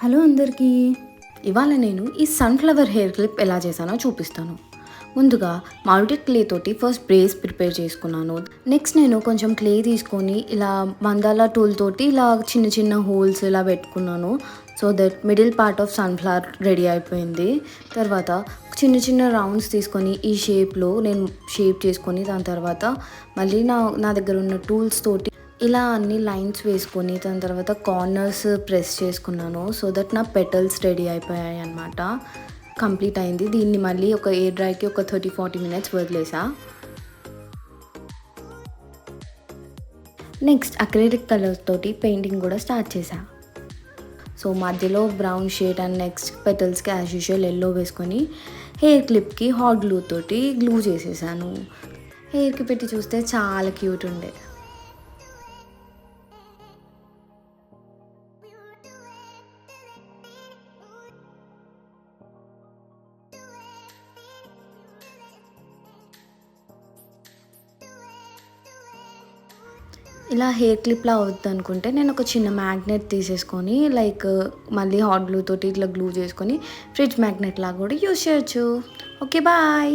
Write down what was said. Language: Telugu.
హలో అందరికీ. ఇవాళ నేను ఈ సన్‌ఫ్లవర్ హెయిర్ క్లిప్ ఎలా చేశానో చూపిస్తాను. ముందుగా మాల్టెడ్ క్లే తోటి ఫస్ట్ బేస్ ప్రిపేర్ చేసుకున్నాను. నెక్స్ట్ నేను కొంచెం క్లే తీసుకొని ఇలా మందాల టూల్ తోటి ఇలా చిన్న చిన్న హోల్స్ ఇలా పెట్టుకున్నాను. So that middle part of sunflower ready అయిపోయింది. తర్వాత చిన్న చిన్న రౌండ్స్ తీసుకొని ఈ షేప్‌లో నేను షేప్ చేసుకొని దాని తర్వాత మళ్ళీ నా దగ్గర ఉన్న టూల్స్ తోటి ఇలా అన్ని లైన్స్ వేసుకొని దాని తర్వాత కార్నర్స్ ప్రెస్ చేసుకున్నాను. సో దట్ నా పెటల్స్ రెడీ అయిపోయాయి అన్నమాట. కంప్లీట్ అయింది. దీన్ని మళ్ళీ ఒక ఎయిర్ డ్రైకి ఒక 30-40 మినిట్స్ వదిలేసా. నెక్స్ట్ అక్రిలిక్ కలర్ తోటి పెయింటింగ్ కూడా స్టార్ట్ చేశా. సో మధ్యలో బ్రౌన్ షేడ్ అండ్ నెక్స్ట్ పెటల్స్కి యాజ్ యూజువల్ ఎల్లో వేసుకొని హెయిర్ క్లిప్కి హాట్ గ్లూ తోటి గ్లూ చేసేసాను. హెయిర్కి పెట్టి చూస్తే చాలా క్యూట్ ఉండే. ఇలా హెయిర్ క్లిప్లా అవుద్ది అనుకుంటే నేను ఒక చిన్న మ్యాగ్నెట్ తీసేసుకొని లైక్ మళ్ళీ హాట్ గ్లూ తోటి ఇట్లా గ్లూ చేసుకొని ఫ్రిడ్జ్ మ్యాగ్నెట్ లాగా కూడా యూజ్ చేయొచ్చు. Okay bye.